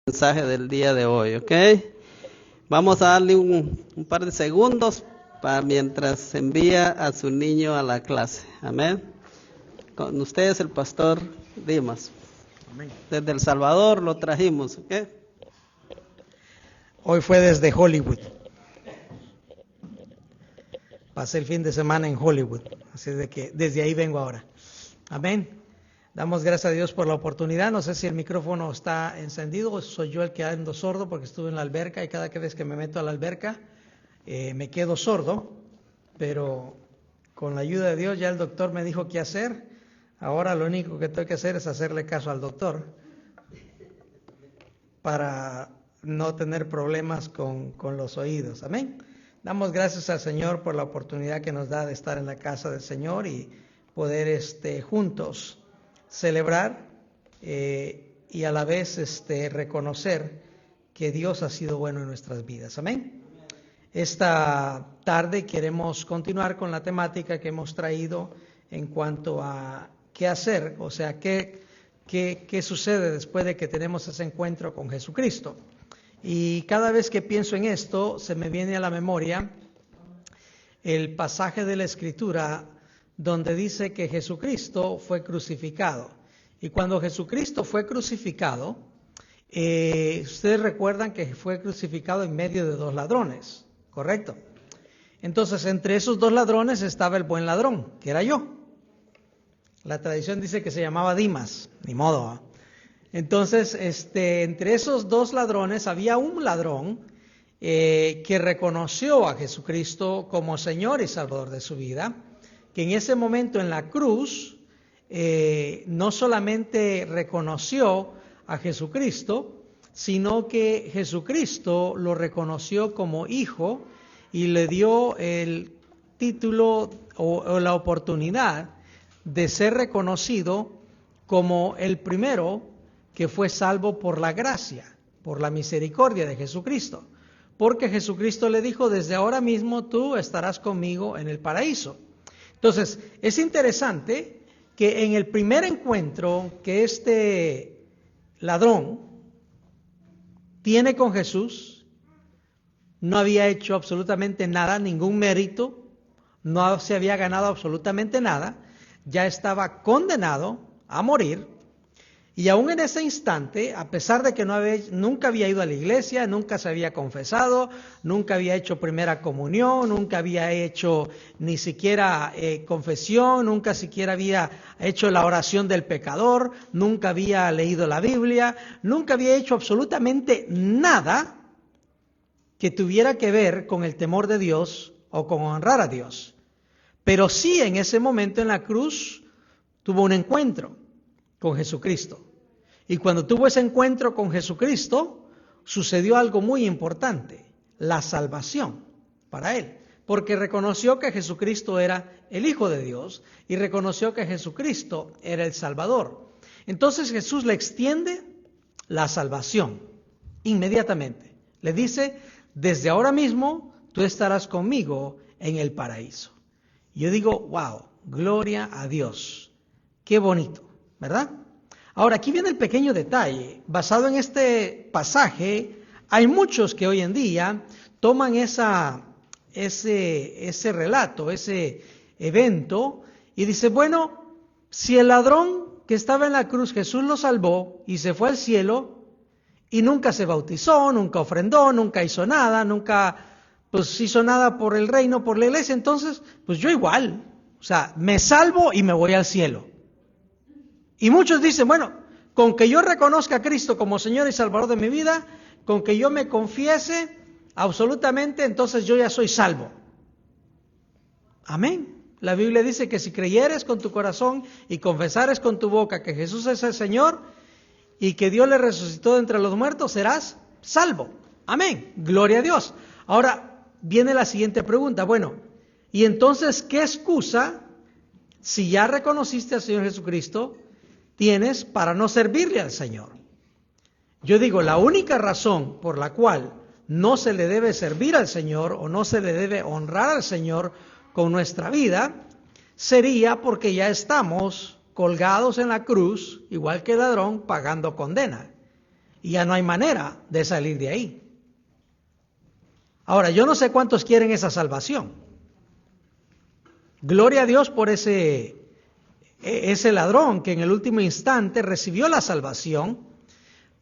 Mensaje del día de hoy, ¿ok? Vamos a darle un par de segundos para mientras envía a su niño a la clase. Amén. Con ustedes el pastor Dimas. Amén. Desde El Salvador lo trajimos, ¿ok? Hoy fue desde Hollywood. Pasé el fin de semana en Hollywood, así de que desde ahí vengo ahora. Amén. Damos gracias a Dios por la oportunidad. No sé si el micrófono está encendido o soy yo el que ando sordo porque estuve en la alberca y cada vez que me meto a la alberca me quedo sordo, pero con la ayuda de Dios ya el doctor me dijo qué hacer. Ahora lo único que tengo que hacer es hacerle caso al doctor para no tener problemas con los oídos. Amén. Damos gracias al Señor por la oportunidad que nos da de estar en la casa del Señor y poder juntos celebrar y a la vez reconocer que Dios ha sido bueno en nuestras vidas. Amén. Esta tarde queremos continuar con la temática que hemos traído en cuanto a qué hacer, o sea, qué sucede después de que tenemos ese encuentro con Jesucristo. Y cada vez que pienso en esto, se me viene a la memoria el pasaje de la Escritura donde dice que Jesucristo fue crucificado. Y cuando Jesucristo fue crucificado, ustedes recuerdan que fue crucificado en medio de dos ladrones, ¿correcto? Entonces, entre esos dos ladrones estaba el buen ladrón, que era yo. La tradición dice que se llamaba Dimas, ni modo, ¿eh? Entonces, entre esos dos ladrones había un ladrón que reconoció a Jesucristo como Señor y Salvador de su vida, que en ese momento en la cruz no solamente reconoció a Jesucristo, sino que Jesucristo lo reconoció como hijo y le dio el título o la oportunidad de ser reconocido como el primero que fue salvo por la gracia, por la misericordia de Jesucristo. Porque Jesucristo le dijo, desde ahora mismo tú estarás conmigo en el paraíso. Entonces, es interesante que en el primer encuentro que este ladrón tiene con Jesús, no había hecho absolutamente nada, ningún mérito, no se había ganado absolutamente nada, ya estaba condenado a morir. Y aún en ese instante, a pesar de que nunca había ido a la iglesia, nunca se había confesado, nunca había hecho primera comunión, nunca había hecho ni siquiera confesión, nunca siquiera había hecho la oración del pecador, nunca había leído la Biblia, nunca había hecho absolutamente nada que tuviera que ver con el temor de Dios o con honrar a Dios. Pero sí, en ese momento en la cruz tuvo un encuentro con Jesucristo. Y cuando tuvo ese encuentro con Jesucristo, sucedió algo muy importante, la salvación para él. Porque reconoció que Jesucristo era el Hijo de Dios y reconoció que Jesucristo era el Salvador. Entonces Jesús le extiende la salvación inmediatamente. Le dice, desde ahora mismo tú estarás conmigo en el paraíso. Yo digo, wow, gloria a Dios. Qué bonito, ¿verdad? Ahora, aquí viene el pequeño detalle. Basado en este pasaje, hay muchos que hoy en día toman ese relato, ese evento, y dicen, bueno, si el ladrón que estaba en la cruz, Jesús lo salvó y se fue al cielo, y nunca se bautizó, nunca ofrendó, nunca hizo nada, nunca hizo nada por el reino, por la iglesia, entonces, pues yo igual, o sea, me salvo y me voy al cielo. Y muchos dicen, bueno, con que yo reconozca a Cristo como Señor y Salvador de mi vida, con que yo me confiese absolutamente, entonces yo ya soy salvo. Amén. La Biblia dice que si creyeres con tu corazón y confesares con tu boca que Jesús es el Señor y que Dios le resucitó de entre los muertos, serás salvo. Amén. Gloria a Dios. Ahora viene la siguiente pregunta. Bueno, ¿y entonces qué excusa, si ya reconociste al Señor Jesucristo, tienes para no servirle al Señor? Yo digo, la única razón por la cual no se le debe servir al Señor o no se le debe honrar al Señor con nuestra vida sería porque ya estamos colgados en la cruz, igual que el ladrón, pagando condena. y ya no hay manera de salir de ahí. Ahora, yo no sé cuántos quieren esa salvación. Gloria a Dios por ese ladrón que en el último instante recibió la salvación,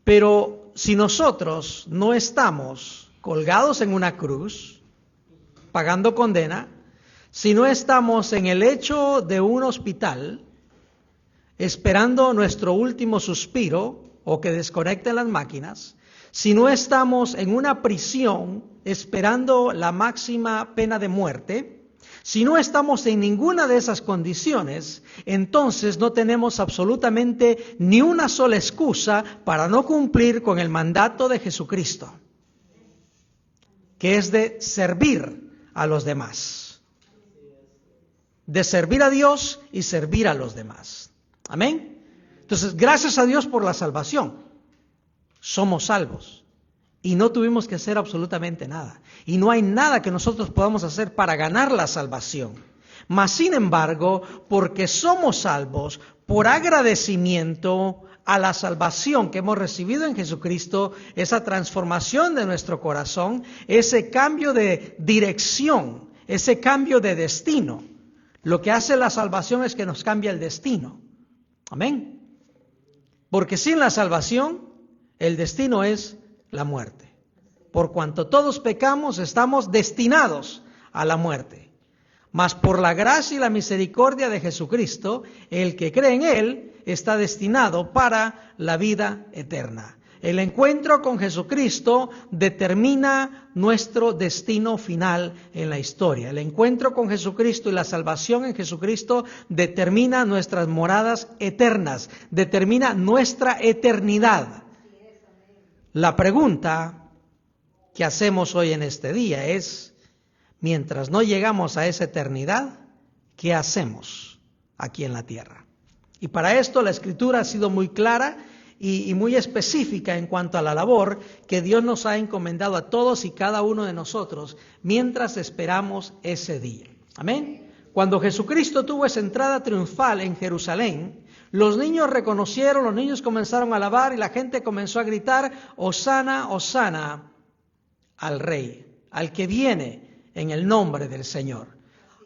pero si nosotros no estamos colgados en una cruz, pagando condena, si no estamos en el lecho de un hospital, esperando nuestro último suspiro o que desconecten las máquinas, si no estamos en una prisión esperando la máxima pena de muerte, si no estamos en ninguna de esas condiciones, entonces no tenemos absolutamente ni una sola excusa para no cumplir con el mandato de Jesucristo, que es de servir a los demás, de servir a Dios y servir a los demás. Amén. Entonces, gracias a Dios por la salvación. Somos salvos y no tuvimos que hacer absolutamente nada. Y no hay nada que nosotros podamos hacer para ganar la salvación. Mas, sin embargo, porque somos salvos, por agradecimiento a la salvación que hemos recibido en Jesucristo, esa transformación de nuestro corazón, ese cambio de dirección, ese cambio de destino. Lo que hace la salvación es que nos cambia el destino. Amén. Porque sin la salvación, el destino es la muerte. Por cuanto todos pecamos, estamos destinados a la muerte. Mas por la gracia y la misericordia de Jesucristo, el que cree en Él está destinado para la vida eterna. El encuentro con Jesucristo determina nuestro destino final en la historia. El encuentro con Jesucristo y la salvación en Jesucristo determina nuestras moradas eternas, determina nuestra eternidad. La pregunta que hacemos hoy en este día es, mientras no llegamos a esa eternidad, ¿qué hacemos aquí en la tierra? Y para esto la Escritura ha sido muy clara y muy específica en cuanto a la labor que Dios nos ha encomendado a todos y cada uno de nosotros mientras esperamos ese día. Amén. Cuando Jesucristo tuvo esa entrada triunfal en Jerusalén, los niños reconocieron, los niños comenzaron a alabar y la gente comenzó a gritar, Hosana, Hosana al Rey, al que viene en el nombre del Señor.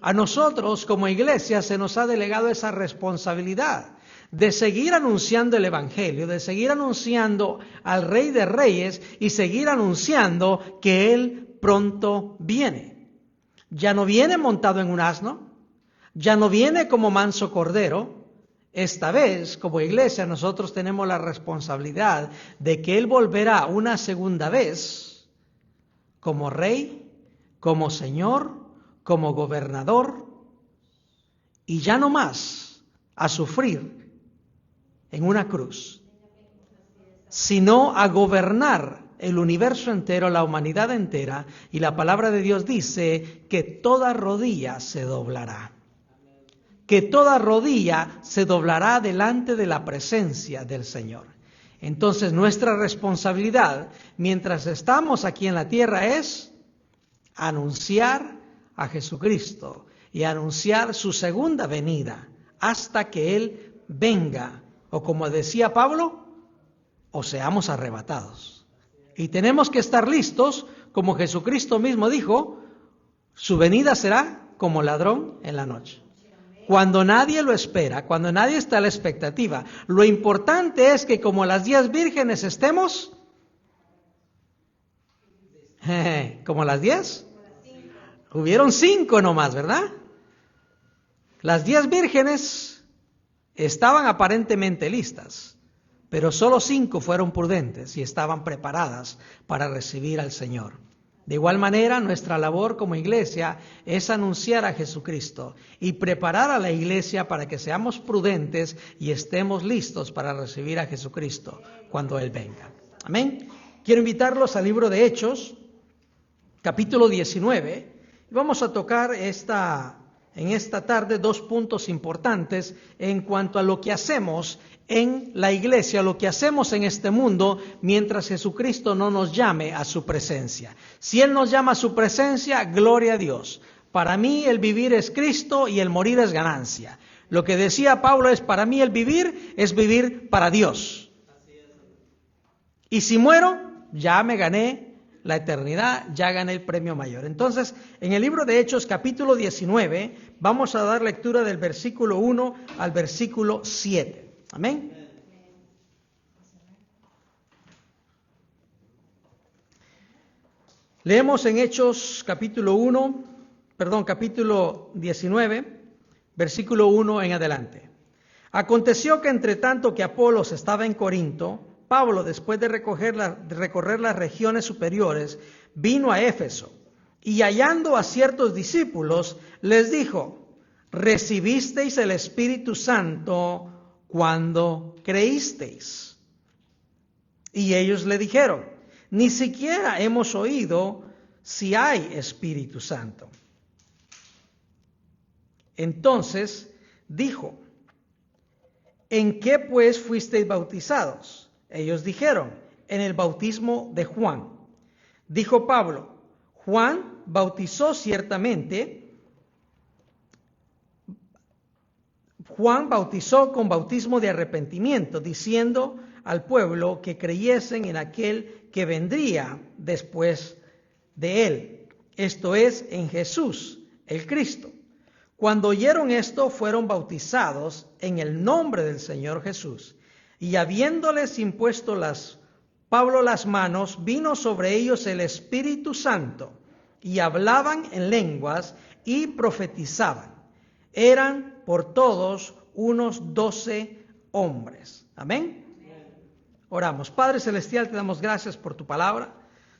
A nosotros como iglesia se nos ha delegado esa responsabilidad de seguir anunciando el Evangelio, de seguir anunciando al Rey de Reyes y seguir anunciando que Él pronto viene. Ya no viene montado en un asno, ya no viene como manso cordero. Esta vez, como iglesia, nosotros tenemos la responsabilidad de que Él volverá una segunda vez como Rey, como Señor, como Gobernador, y ya no más a sufrir en una cruz, sino a gobernar el universo entero, la humanidad entera, y la palabra de Dios dice que toda rodilla se doblará. Que toda rodilla se doblará delante de la presencia del Señor. Entonces nuestra responsabilidad, mientras estamos aquí en la tierra, es anunciar a Jesucristo y anunciar su segunda venida hasta que Él venga. O como decía Pablo, o seamos arrebatados. Y tenemos que estar listos, como Jesucristo mismo dijo, su venida será como ladrón en la noche. Cuando nadie lo espera, cuando nadie está a la expectativa. Lo importante es que como las 10 vírgenes estemos, ¿como las 10? Hubieron 5 nomás, ¿verdad? Las 10 vírgenes estaban aparentemente listas, pero solo 5 fueron prudentes y estaban preparadas para recibir al Señor. De igual manera, nuestra labor como iglesia es anunciar a Jesucristo y preparar a la iglesia para que seamos prudentes y estemos listos para recibir a Jesucristo cuando Él venga. Amén. Quiero invitarlos al libro de Hechos, capítulo 19. Vamos a tocar en esta tarde 2 puntos importantes en cuanto a lo que hacemos en la iglesia, lo que hacemos en este mundo mientras Jesucristo no nos llame a su presencia. Si Él nos llama a su presencia, gloria a Dios. Para mí el vivir es Cristo y el morir es ganancia. Lo que decía Pablo es, para mí el vivir es vivir para Dios. Y si muero, ya me gané la eternidad, ya gané el premio mayor. Entonces, en el libro de Hechos, capítulo 19, vamos a dar lectura del versículo 1 al versículo 7. Amén. Leemos en Hechos capítulo 19, versículo 1 en adelante. Aconteció que entre tanto que Apolos estaba en Corinto, Pablo, después de recorrer las regiones superiores, vino a Éfeso y hallando a ciertos discípulos, les dijo: ¿recibisteis el Espíritu Santo cuando creísteis? Y ellos le dijeron: ni siquiera hemos oído si hay Espíritu Santo. Entonces dijo: ¿en qué pues fuisteis bautizados? Ellos dijeron: en el bautismo de Juan. Dijo Pablo: Juan bautizó ciertamente. Juan bautizó con bautismo de arrepentimiento, diciendo al pueblo que creyesen en aquel que vendría después de él, esto es, en Jesús, el Cristo. Cuando oyeron esto, fueron bautizados en el nombre del Señor Jesús. Y habiéndoles impuesto Pablo las manos, vino sobre ellos el Espíritu Santo, y hablaban en lenguas y profetizaban. Eran por todos unos 12 hombres. Amén. Oramos. Padre Celestial, te damos gracias por tu palabra.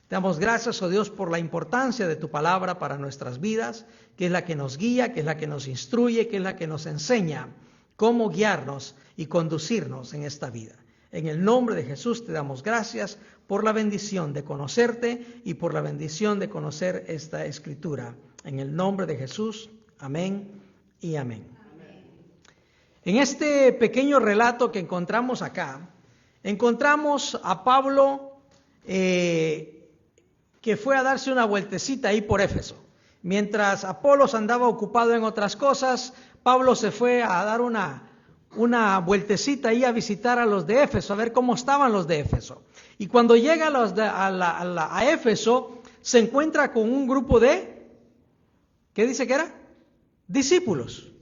Te damos gracias, oh Dios, por la importancia de tu palabra para nuestras vidas, que es la que nos guía, que es la que nos instruye, que es la que nos enseña cómo guiarnos y conducirnos en esta vida. En el nombre de Jesús te damos gracias por la bendición de conocerte y por la bendición de conocer esta escritura. En el nombre de Jesús, amén y amén. En este pequeño relato que encontramos acá, encontramos a Pablo que fue a darse una vueltecita ahí por Éfeso. Mientras Apolos andaba ocupado en otras cosas, Pablo se fue a dar una vueltecita ahí a visitar a los de Éfeso, a ver cómo estaban los de Éfeso. Y cuando llega a Éfeso, se encuentra con un grupo de, ¿qué dice que era? Discípulos.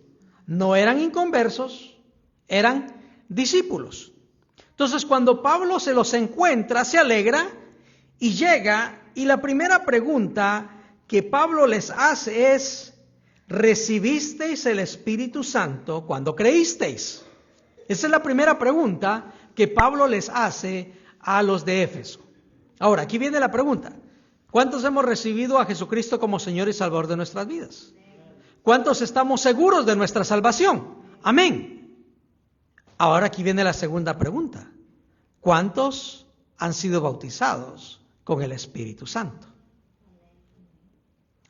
No eran inconversos, eran discípulos. Entonces, cuando Pablo se los encuentra, se alegra y llega, y la primera pregunta que Pablo les hace es: ¿recibisteis el Espíritu Santo cuando creísteis? Esa es la primera pregunta que Pablo les hace a los de Éfeso. Ahora, aquí viene la pregunta: ¿cuántos hemos recibido a Jesucristo como Señor y Salvador de nuestras vidas? ¿Cuántos estamos seguros de nuestra salvación? Amén. Ahora aquí viene la segunda pregunta: ¿cuántos han sido bautizados con el Espíritu Santo?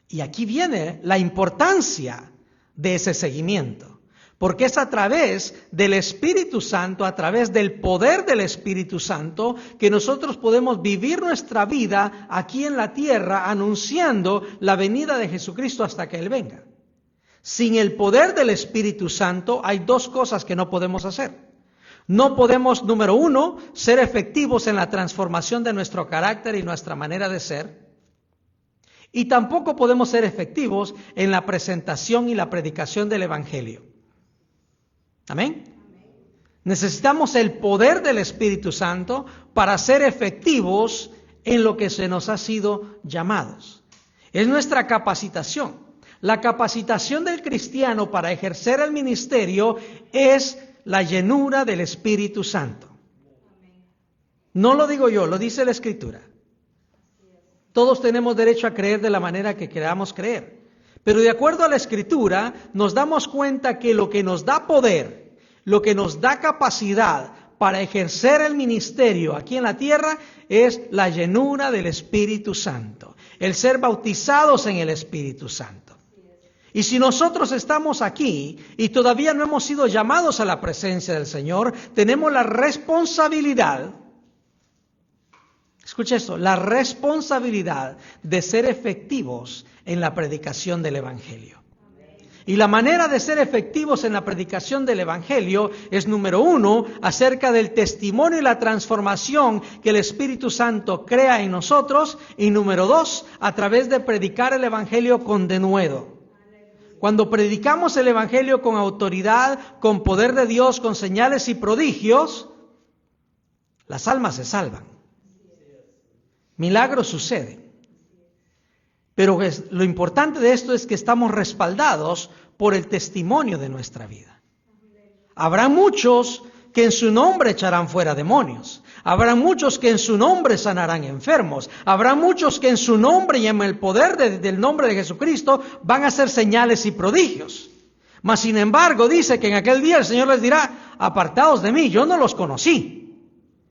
Y aquí viene la importancia de ese seguimiento, porque es a través del Espíritu Santo, a través del poder del Espíritu Santo, que nosotros podemos vivir nuestra vida aquí en la tierra anunciando la venida de Jesucristo hasta que Él venga. Sin el poder del Espíritu Santo hay dos cosas que no podemos hacer. No podemos, número uno, ser efectivos en la transformación de nuestro carácter y nuestra manera de ser. Y tampoco podemos ser efectivos en la presentación y la predicación del Evangelio. ¿Amén? Necesitamos el poder del Espíritu Santo para ser efectivos en lo que se nos ha sido llamados. Es nuestra capacitación. La capacitación del cristiano para ejercer el ministerio es la llenura del Espíritu Santo. No lo digo yo, lo dice la Escritura. Todos tenemos derecho a creer de la manera que queramos creer. Pero de acuerdo a la Escritura, nos damos cuenta que lo que nos da poder, lo que nos da capacidad para ejercer el ministerio aquí en la tierra, es la llenura del Espíritu Santo. El ser bautizados en el Espíritu Santo. Y si nosotros estamos aquí y todavía no hemos sido llamados a la presencia del Señor, tenemos la responsabilidad, escucha esto, la responsabilidad de ser efectivos en la predicación del Evangelio. Y la manera de ser efectivos en la predicación del Evangelio es, número 1, acerca del testimonio y la transformación que el Espíritu Santo crea en nosotros. Y número 2, a través de predicar el Evangelio con denuedo. Cuando predicamos el Evangelio con autoridad, con poder de Dios, con señales y prodigios, las almas se salvan. Milagros suceden. Pero lo importante de esto es que estamos respaldados por el testimonio de nuestra vida. Habrá muchos que en su nombre echarán fuera demonios. Habrá muchos que en su nombre sanarán enfermos. Habrá muchos que en su nombre y en el poder del nombre de Jesucristo van a hacer señales y prodigios. Mas sin embargo dice que en aquel día el Señor les dirá: apartaos de mí, yo no los conocí.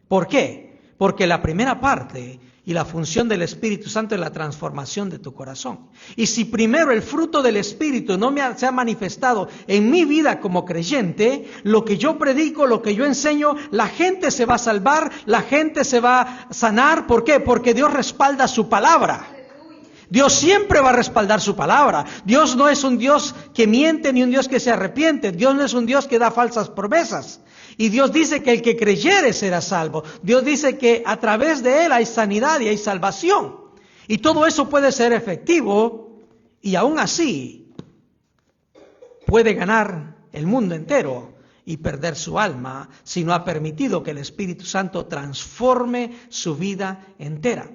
¿Por qué? Porque la primera parte y la función del Espíritu Santo es la transformación de tu corazón. Y si primero el fruto del Espíritu no se ha manifestado en mi vida como creyente, lo que yo predico, lo que yo enseño, la gente se va a salvar, la gente se va a sanar. ¿Por qué? Porque Dios respalda su palabra. Dios siempre va a respaldar su palabra. Dios no es un Dios que miente ni un Dios que se arrepiente. Dios no es un Dios que da falsas promesas. Y Dios dice que el que creyere será salvo. Dios dice que a través de él hay sanidad y hay salvación. Y todo eso puede ser efectivo y aún así puede ganar el mundo entero y perder su alma si no ha permitido que el Espíritu Santo transforme su vida entera.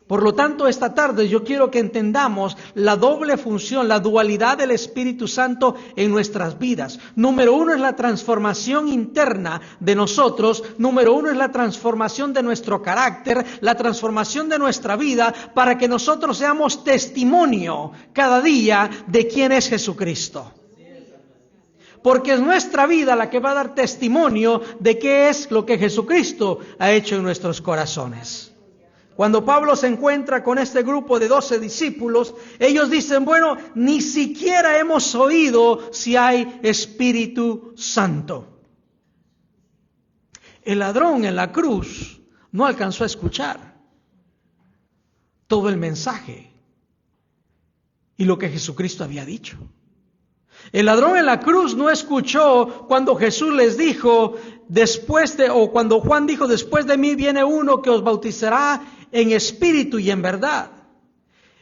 Por lo tanto, esta tarde yo quiero que entendamos la doble función, la dualidad del Espíritu Santo en nuestras vidas. Número 1 es la transformación interna de nosotros. Número 1 es la transformación de nuestro carácter, la transformación de nuestra vida, para que nosotros seamos testimonio cada día de quién es Jesucristo. Porque es nuestra vida la que va a dar testimonio de qué es lo que Jesucristo ha hecho en nuestros corazones. Cuando Pablo se encuentra con este grupo de 12 discípulos, ellos dicen: bueno, ni siquiera hemos oído si hay Espíritu Santo. El ladrón en la cruz no alcanzó a escuchar todo el mensaje y lo que Jesucristo había dicho. El ladrón en la cruz no escuchó cuando Jesús les dijo, cuando Juan dijo: después de mí viene uno que os bautizará en espíritu y en verdad.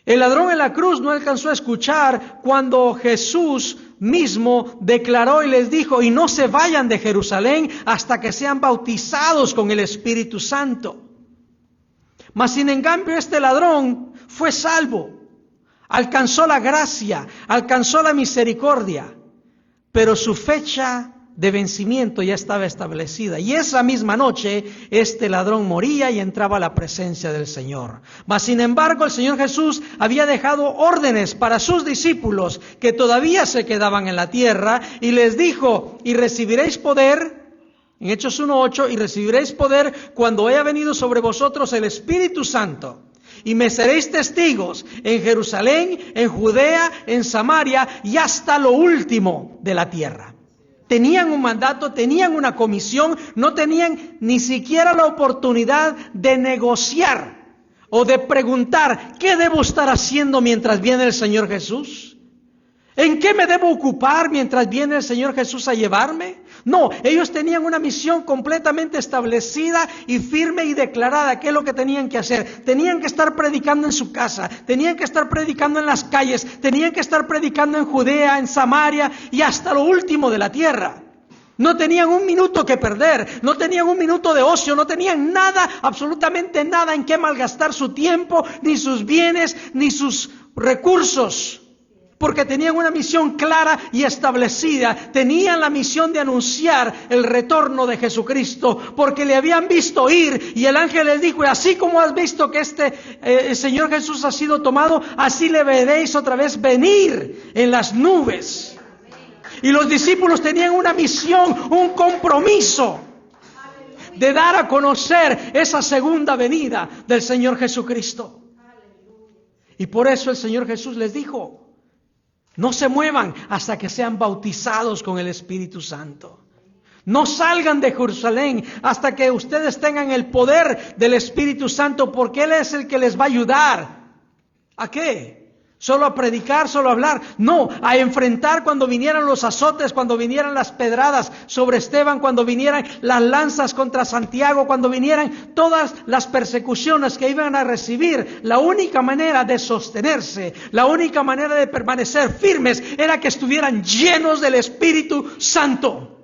El ladrón en la cruz no alcanzó a escuchar cuando Jesús mismo declaró y les dijo: y no se vayan de Jerusalén hasta que sean bautizados con el Espíritu Santo. Mas sin en cambio este ladrón fue salvo, alcanzó la gracia, alcanzó la misericordia, pero su fecha de vencimiento ya estaba establecida. Y esa misma noche este ladrón moría y entraba a la presencia del Señor. Mas sin embargo el Señor Jesús había dejado órdenes para sus discípulos que todavía se quedaban en la tierra, y les dijo: y recibiréis poder, en Hechos 1:8, y recibiréis poder cuando haya venido sobre vosotros el Espíritu Santo. Y me seréis testigos en Jerusalén, en Judea, en Samaria y hasta lo último de la tierra. Tenían un mandato, tenían una comisión, no tenían ni siquiera la oportunidad de negociar o de preguntar: ¿qué debo estar haciendo mientras viene el Señor Jesús? ¿En qué me debo ocupar mientras viene el Señor Jesús a llevarme? No, ellos tenían una misión completamente establecida y firme y declarada. ¿Qué es lo que tenían que hacer? Tenían que estar predicando en su casa, tenían que estar predicando en las calles, tenían que estar predicando en Judea, en Samaria y hasta lo último de la tierra. No tenían un minuto que perder, no tenían un minuto de ocio, no tenían nada, absolutamente nada en qué malgastar su tiempo, ni sus bienes, ni sus recursos. Porque tenían una misión clara y establecida. Tenían la misión de anunciar el retorno de Jesucristo, porque le habían visto ir, y el ángel les dijo: y así como has visto que el Señor Jesús ha sido tomado, así le veréis otra vez venir en las nubes. Y los discípulos tenían una misión, un compromiso de dar a conocer esa segunda venida del Señor Jesucristo. Y por eso el Señor Jesús les dijo: no se muevan hasta que sean bautizados con el Espíritu Santo. No salgan de Jerusalén hasta que ustedes tengan el poder del Espíritu Santo, porque Él es el que les va a ayudar. ¿A qué? Solo a predicar, solo a hablar. No, a enfrentar cuando vinieran los azotes, cuando vinieran las pedradas sobre Esteban, cuando vinieran las lanzas contra Santiago, cuando vinieran todas las persecuciones que iban a recibir. La única manera de sostenerse, la única manera de permanecer firmes era que estuvieran llenos del Espíritu Santo.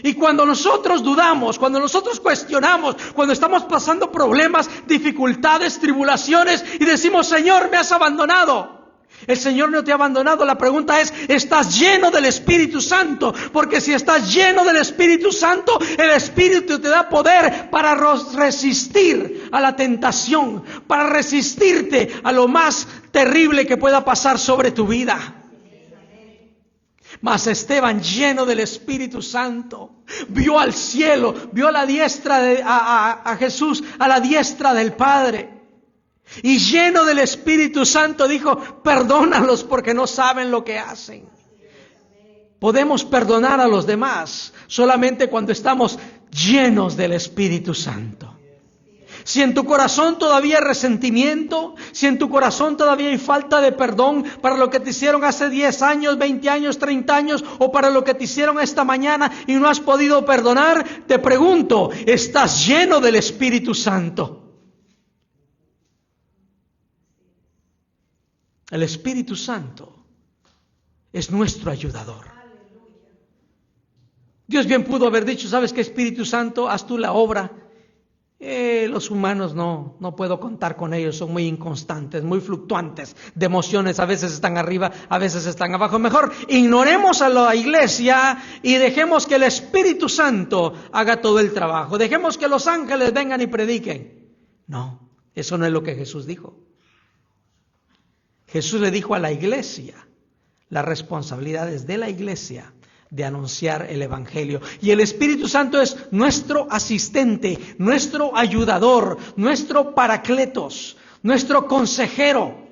Y cuando nosotros dudamos, cuando nosotros cuestionamos, cuando estamos pasando problemas, dificultades, tribulaciones y decimos, Señor, me has abandonado. El Señor no te ha abandonado. La pregunta es, ¿estás lleno del Espíritu Santo? Porque si estás lleno del Espíritu Santo, el Espíritu te da poder para resistir a la tentación, para resistirte a lo más terrible que pueda pasar sobre tu vida. Mas Esteban, lleno del Espíritu Santo, vio al cielo, vio a la diestra a Jesús, a la diestra del Padre. Y lleno del Espíritu Santo dijo, perdónalos porque no saben lo que hacen. Podemos perdonar a los demás solamente cuando estamos llenos del Espíritu Santo. Si en tu corazón todavía hay resentimiento, si en tu corazón todavía hay falta de perdón para lo que te hicieron hace 10 años, 20 años, 30 años o para lo que te hicieron esta mañana y no has podido perdonar, te pregunto, ¿estás lleno del Espíritu Santo? El Espíritu Santo es nuestro ayudador. Dios bien pudo haber dicho, ¿sabes qué, Espíritu Santo? Haz tú la obra. Los humanos no puedo contar con ellos, son muy inconstantes, muy fluctuantes de emociones, a veces están arriba, a veces están abajo. Mejor ignoremos a la iglesia y dejemos que el Espíritu Santo haga todo el trabajo, dejemos que los ángeles vengan y prediquen. No, eso no es lo que Jesús dijo. Jesús le dijo a la iglesia, la responsabilidad es de la iglesia de anunciar el Evangelio. Y el Espíritu Santo es nuestro asistente, nuestro ayudador, nuestro paracletos, nuestro consejero,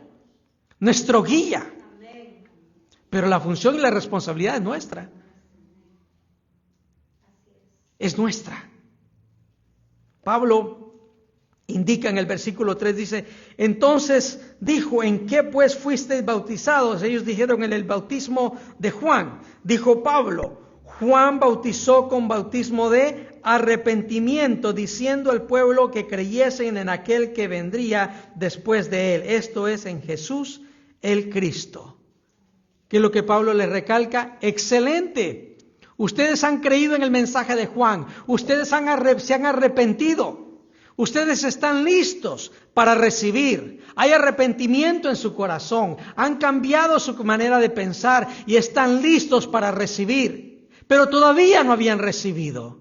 nuestro guía. Pero la función y la responsabilidad es nuestra. Es nuestra. Pablo indica en el versículo 3, dice, entonces dijo, ¿en qué pues fuisteis bautizados? Ellos dijeron, en el bautismo de Juan. Dijo Pablo, Juan bautizó con bautismo de arrepentimiento, diciendo al pueblo que creyesen en aquel que vendría después de él. Esto es, en Jesús el Cristo. ¿Qué es lo que Pablo le recalca? Excelente. Ustedes han creído en el mensaje de Juan. Ustedes se han arrepentido. Ustedes están listos para recibir. Hay arrepentimiento en su corazón. Han cambiado su manera de pensar y están listos para recibir. Pero todavía no habían recibido.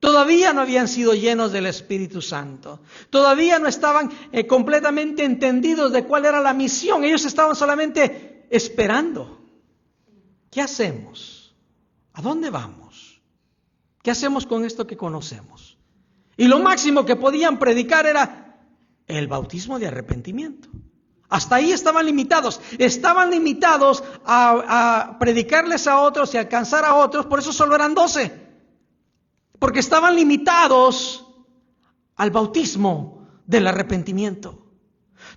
Todavía no habían sido llenos del Espíritu Santo. Todavía no estaban completamente entendidos de cuál era la misión. Ellos estaban solamente esperando. ¿Qué hacemos? ¿A dónde vamos? ¿Qué hacemos con esto que conocemos? Y lo máximo que podían predicar era el bautismo de arrepentimiento. Hasta ahí estaban limitados. Estaban limitados a predicarles a otros y alcanzar a otros. Por eso solo eran 12. Porque estaban limitados al bautismo del arrepentimiento.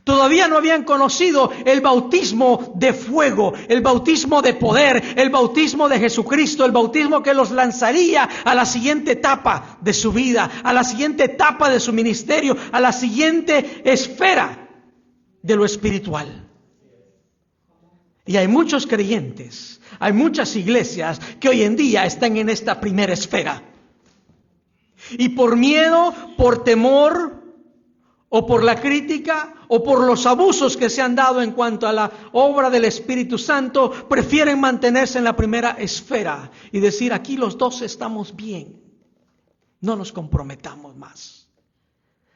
Todavía no habían conocido el bautismo de fuego, el bautismo de poder, el bautismo de Jesucristo, el bautismo que los lanzaría a la siguiente etapa de su vida, a la siguiente etapa de su ministerio, a la siguiente esfera de lo espiritual. Y hay muchos creyentes, hay muchas iglesias que hoy en día están en esta primera esfera. Y por miedo, por temor, o por la crítica, o por los abusos que se han dado en cuanto a la obra del Espíritu Santo, prefieren mantenerse en la primera esfera y decir, aquí los 12 estamos bien, no nos comprometamos más.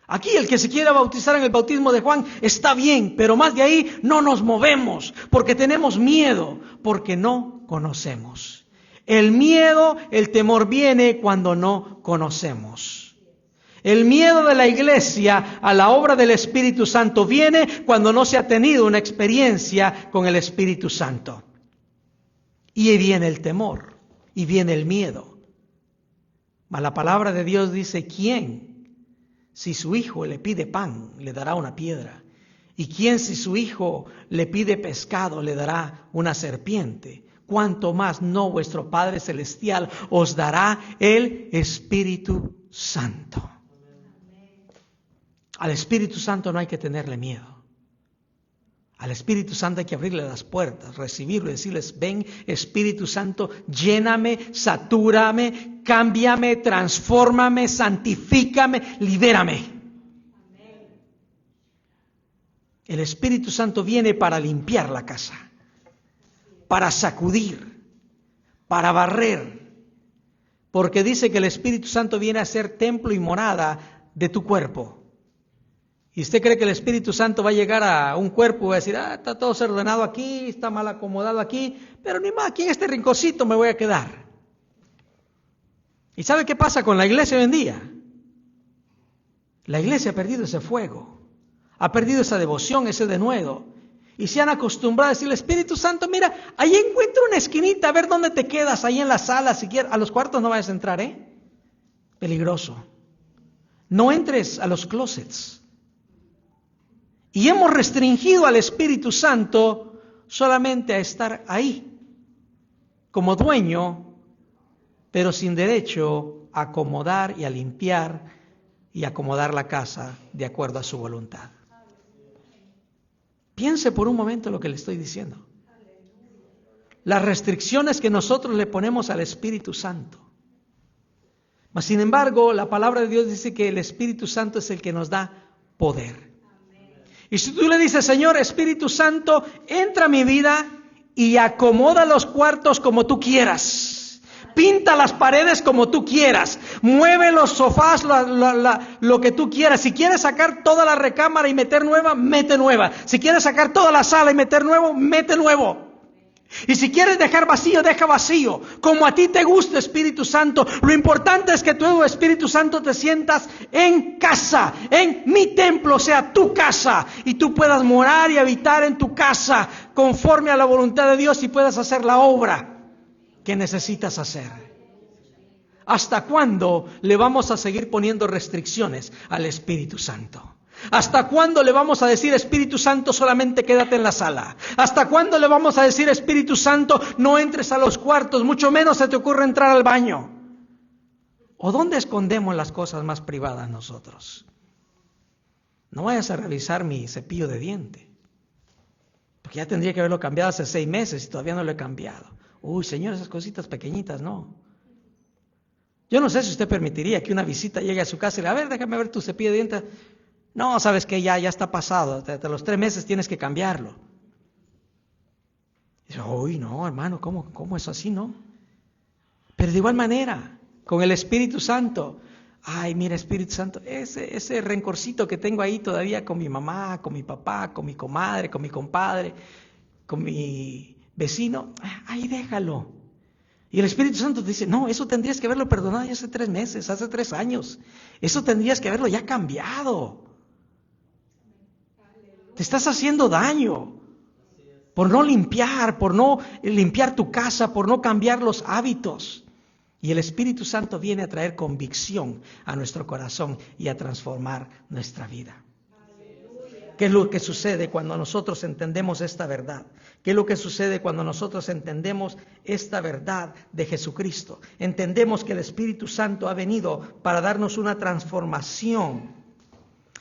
Aquí el que se quiera bautizar en el bautismo de Juan está bien, pero más de ahí no nos movemos, porque tenemos miedo, porque no conocemos. El miedo, el temor viene cuando no conocemos. El miedo de la iglesia a la obra del Espíritu Santo viene cuando no se ha tenido una experiencia con el Espíritu Santo. Y ahí viene el temor, y viene el miedo. Mas la palabra de Dios dice, ¿quién, si su hijo le pide pan, le dará una piedra? ¿Y quién si su hijo le pide pescado le dará una serpiente? Cuanto más no vuestro Padre Celestial os dará el Espíritu Santo. Al Espíritu Santo no hay que tenerle miedo. Al Espíritu Santo hay que abrirle las puertas, recibirlo y decirles: ven Espíritu Santo, lléname, satúrame, cámbiame, transfórmame, santifícame, libérame. El Espíritu Santo viene para limpiar la casa, para sacudir, para barrer, porque dice que el Espíritu Santo viene a ser templo y morada de tu cuerpo. ¿Y usted cree que el Espíritu Santo va a llegar a un cuerpo y va a decir: está todo desordenado aquí, está mal acomodado aquí, pero ni más, aquí en este rinconcito me voy a quedar? ¿Y sabe qué pasa con la iglesia hoy en día? La iglesia ha perdido ese fuego, ha perdido esa devoción, ese denuedo, y se han acostumbrado a decirle: Espíritu Santo, mira, ahí encuentro una esquinita, a ver dónde te quedas, ahí en la sala, si quieres. A los cuartos no vayas a entrar, peligroso. No entres a los closets. Y hemos restringido al Espíritu Santo solamente a estar ahí, como dueño, pero sin derecho a acomodar y a limpiar y acomodar la casa de acuerdo a su voluntad. Piense por un momento lo que le estoy diciendo. Las restricciones que nosotros le ponemos al Espíritu Santo. Mas, sin embargo, la palabra de Dios dice que el Espíritu Santo es el que nos da poder. Y si tú le dices: Señor Espíritu Santo, entra a mi vida y acomoda los cuartos como tú quieras, pinta las paredes como tú quieras, mueve los sofás lo que tú quieras. Si quieres sacar toda la recámara y meter nueva, mete nueva. Si quieres sacar toda la sala y meter nuevo, mete nuevo. Y si quieres dejar vacío, deja vacío, como a ti te gusta, Espíritu Santo. Lo importante es que tú, Espíritu Santo, te sientas en casa, en mi templo, sea tu casa, y tú puedas morar y habitar en tu casa conforme a la voluntad de Dios y puedas hacer la obra que necesitas hacer. ¿Hasta cuándo le vamos a seguir poniendo restricciones al Espíritu Santo? ¿Hasta cuándo le vamos a decir: Espíritu Santo, solamente quédate en la sala? ¿Hasta cuándo le vamos a decir: Espíritu Santo, no entres a los cuartos, mucho menos se te ocurre entrar al baño? ¿O dónde escondemos las cosas más privadas nosotros? No vayas a revisar mi cepillo de diente, porque ya tendría que haberlo cambiado hace 6 meses y todavía no lo he cambiado. Uy, Señor, esas cositas pequeñitas, no. Yo no sé si usted permitiría que una visita llegue a su casa y le diga: a ver, déjame ver tu cepillo de dientes. No, sabes que ya está pasado, de los 3 meses tienes que cambiarlo. Y dice: uy, no, hermano, ¿cómo es así, no? Pero de igual manera, con el Espíritu Santo, ay, mira, Espíritu Santo, ese rencorcito que tengo ahí todavía con mi mamá, con mi papá, con mi comadre, con mi compadre, con mi vecino, ahí déjalo. Y el Espíritu Santo te dice: no, eso tendrías que haberlo perdonado ya hace 3 meses, hace 3 años. Eso tendrías que haberlo ya cambiado. Te estás haciendo daño por no limpiar tu casa, por no cambiar los hábitos. Y el Espíritu Santo viene a traer convicción a nuestro corazón y a transformar nuestra vida. ¿Qué es lo que sucede cuando nosotros entendemos esta verdad? ¿Qué es lo que sucede cuando nosotros entendemos esta verdad de Jesucristo? Entendemos que el Espíritu Santo ha venido para darnos una transformación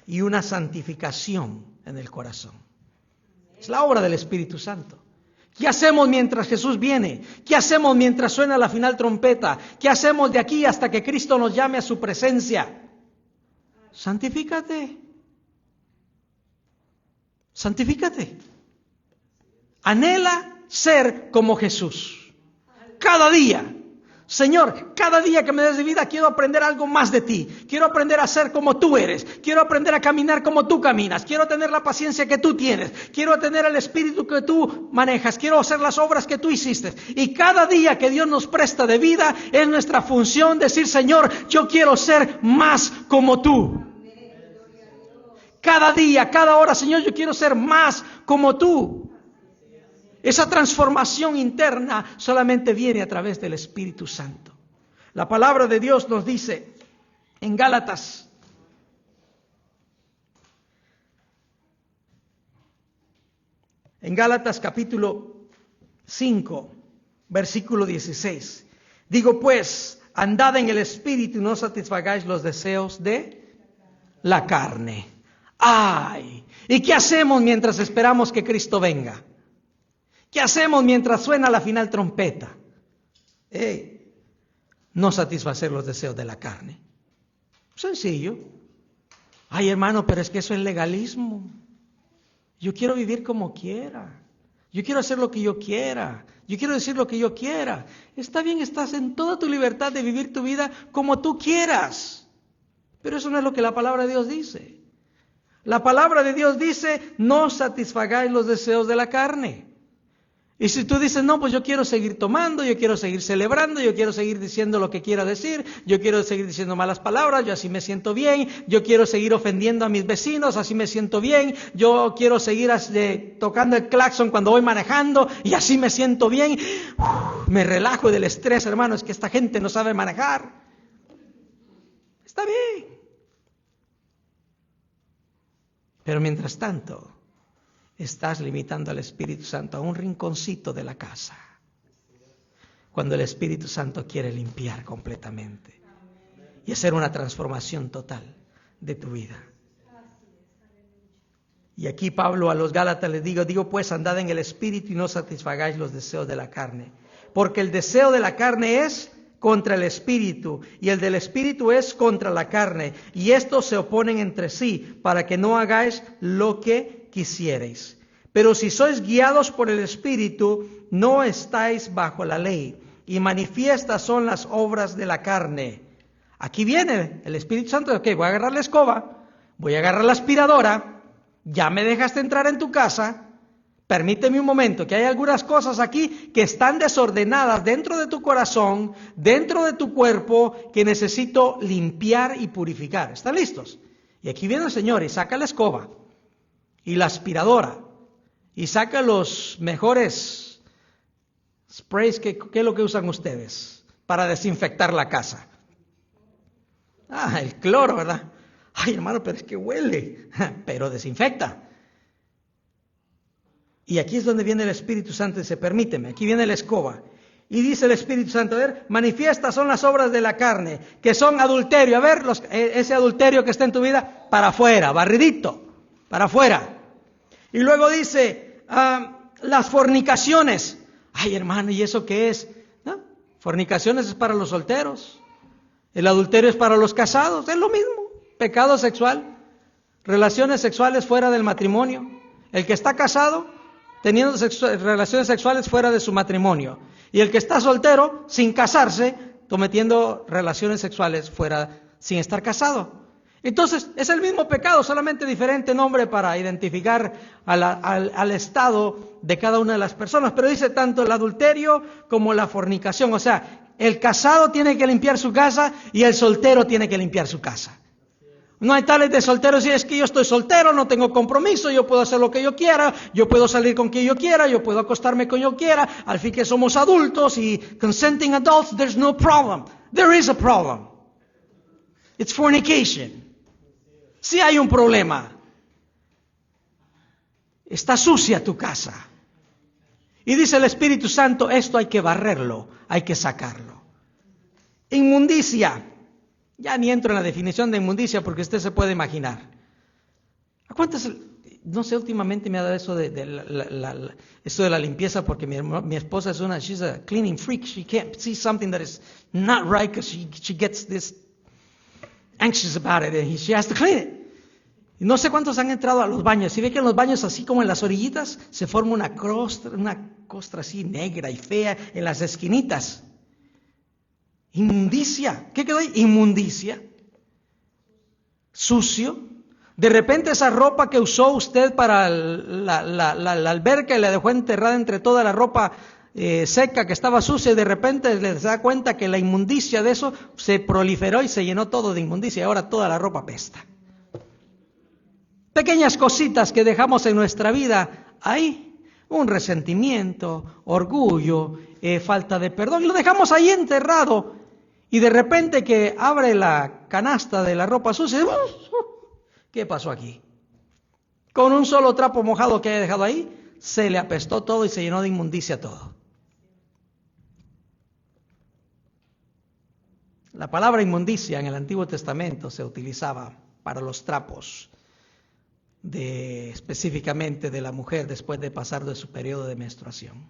y una santificación en el corazón. Es la obra del Espíritu Santo. ¿Qué hacemos mientras Jesús viene? ¿Qué hacemos mientras suena la final trompeta? ¿Qué hacemos de aquí hasta que Cristo nos llame a su presencia? Santifícate. Santifícate. Anhela ser como Jesús. Cada día. Señor, cada día que me des de vida quiero aprender algo más de ti. Quiero aprender a ser como tú eres. Quiero aprender a caminar como tú caminas. Quiero tener la paciencia que tú tienes. Quiero tener el espíritu que tú manejas. Quiero hacer las obras que tú hiciste. Y cada día que Dios nos presta de vida es nuestra función decir: Señor, yo quiero ser más como tú. Cada día, cada hora, Señor, yo quiero ser más como tú. Esa transformación interna solamente viene a través del Espíritu Santo. La palabra de Dios nos dice en Gálatas, En Gálatas capítulo 5, versículo 16. Digo pues, andad en el Espíritu y no satisfagáis los deseos de la carne. ¡Ay! ¿Y qué hacemos mientras esperamos que Cristo venga? ¿Qué hacemos mientras suena la final trompeta? No satisfacer los deseos de la carne. Sencillo. Ay, hermano, pero es que eso es legalismo. Yo quiero vivir como quiera. Yo quiero hacer lo que yo quiera. Yo quiero decir lo que yo quiera. Está bien, estás en toda tu libertad de vivir tu vida como tú quieras. Pero eso no es lo que la palabra de Dios dice. La palabra de Dios dice, no satisfagáis los deseos de la carne. Y si tú dices, no, pues yo quiero seguir tomando, yo quiero seguir celebrando, yo quiero seguir diciendo lo que quiera decir, yo quiero seguir diciendo malas palabras, yo así me siento bien, yo quiero seguir ofendiendo a mis vecinos, así me siento bien, yo quiero seguir tocando el claxon cuando voy manejando y así me siento bien. Me relajo del estrés, hermano, es que esta gente no sabe manejar. Está bien. Pero mientras tanto, estás limitando al Espíritu Santo a un rinconcito de la casa, cuando el Espíritu Santo quiere limpiar completamente y hacer una transformación total de tu vida. Y aquí Pablo a los Gálatas les digo pues andad en el Espíritu y no satisfagáis los deseos de la carne, porque el deseo de la carne es contra el Espíritu y el del Espíritu es contra la carne, y estos se oponen entre sí para que no hagáis lo que quisierais. Pero si sois guiados por el Espíritu, no estáis bajo la ley, y manifiestas son las obras de la carne. Aquí viene el Espíritu Santo. Ok, voy a agarrar la escoba, voy a agarrar la aspiradora, ya me dejaste entrar en tu casa, permíteme un momento, que hay algunas cosas aquí que están desordenadas dentro de tu corazón, dentro de tu cuerpo, que necesito limpiar y purificar. ¿Están listos? Y aquí viene el Señor y saca la escoba y la aspiradora y saca los mejores sprays. ¿Qué es lo que usan ustedes para desinfectar la casa? El cloro, ¿verdad? Ay, hermano, pero es que huele, pero desinfecta. Y aquí es donde viene el Espíritu Santo y dice, permíteme, aquí viene la escoba. Y dice el Espíritu Santo, a ver, manifiestas son las obras de la carne, que son adulterio. A ver, ese adulterio que está en tu vida, para afuera, barridito, para afuera. Y luego dice, las fornicaciones. Ay, hermano, ¿y eso qué es? ¿No? Fornicaciones es para los solteros. El adulterio es para los casados, es lo mismo. Pecado sexual, relaciones sexuales fuera del matrimonio. El que está casado, teniendo relaciones sexuales fuera de su matrimonio. Y el que está soltero, sin casarse, cometiendo relaciones sexuales fuera, sin estar casado. Entonces, es el mismo pecado, solamente diferente nombre para identificar al estado de cada una de las personas. Pero dice tanto el adulterio como la fornicación. O sea, el casado tiene que limpiar su casa y el soltero tiene que limpiar su casa. No hay tales de solteros y es que yo estoy soltero, no tengo compromiso, yo puedo hacer lo que yo quiera, yo puedo salir con quien yo quiera, yo puedo acostarme con quien yo quiera, al fin que somos adultos y consenting adults, there's no problem. There is a problem. It's fornication. Sí hay un problema. Está sucia tu casa. Y dice el Espíritu Santo, esto hay que barrerlo, hay que sacarlo. Inmundicia. Ya ni entro en la definición de inmundicia porque usted se puede imaginar. ¿A cuántas? No sé, últimamente me ha dado eso esto de la limpieza porque mi esposa es she's a cleaning freak. She can't see something that is not right because she gets this anxious about it and she has to clean it. Y no sé cuántos han entrado a los baños. Y ve que en los baños, así como en las orillitas, se forma una costra así negra y fea en las esquinitas. Inmundicia. ¿Qué quedó ahí? Inmundicia. Sucio. De repente esa ropa que usó usted para la alberca y la dejó enterrada entre toda la ropa seca que estaba sucia, y de repente le da cuenta que la inmundicia de eso se proliferó y se llenó todo de inmundicia y ahora toda la ropa apesta. Pequeñas cositas que dejamos en nuestra vida ahí, un resentimiento, orgullo, falta de perdón, y lo dejamos ahí enterrado. Y de repente que abre la canasta de la ropa sucia, ¿qué pasó aquí? Con un solo trapo mojado que haya dejado ahí, se le apestó todo y se llenó de inmundicia todo. La palabra inmundicia en el Antiguo Testamento se utilizaba para los trapos, específicamente de la mujer después de pasar de su periodo de menstruación.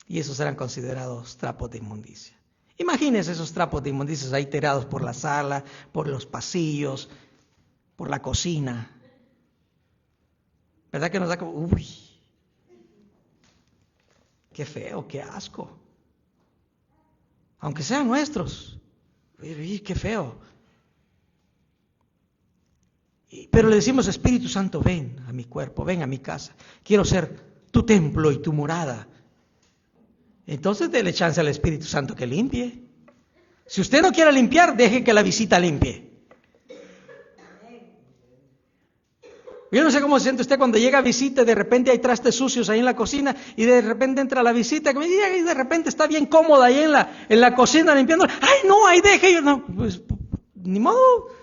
Y esos eran considerados trapos de inmundicia. Imagínense esos trapos de inmundicia ahí tirados por la sala, por los pasillos, por la cocina. ¿Verdad que nos da como, uy, qué feo, qué asco? Aunque sean nuestros, uy, qué feo. Pero le decimos, Espíritu Santo, ven a mi cuerpo, ven a mi casa. Quiero ser tu templo y tu morada. Entonces dele chance al Espíritu Santo que limpie. Si usted no quiere limpiar, deje que la visita limpie. Yo no sé cómo se siente usted cuando llega a visita y de repente hay trastes sucios ahí en la cocina y de repente entra la visita y de repente está bien cómoda ahí en la cocina limpiando. ¡Ay, no! Ahí deje yo. No, pues ni modo.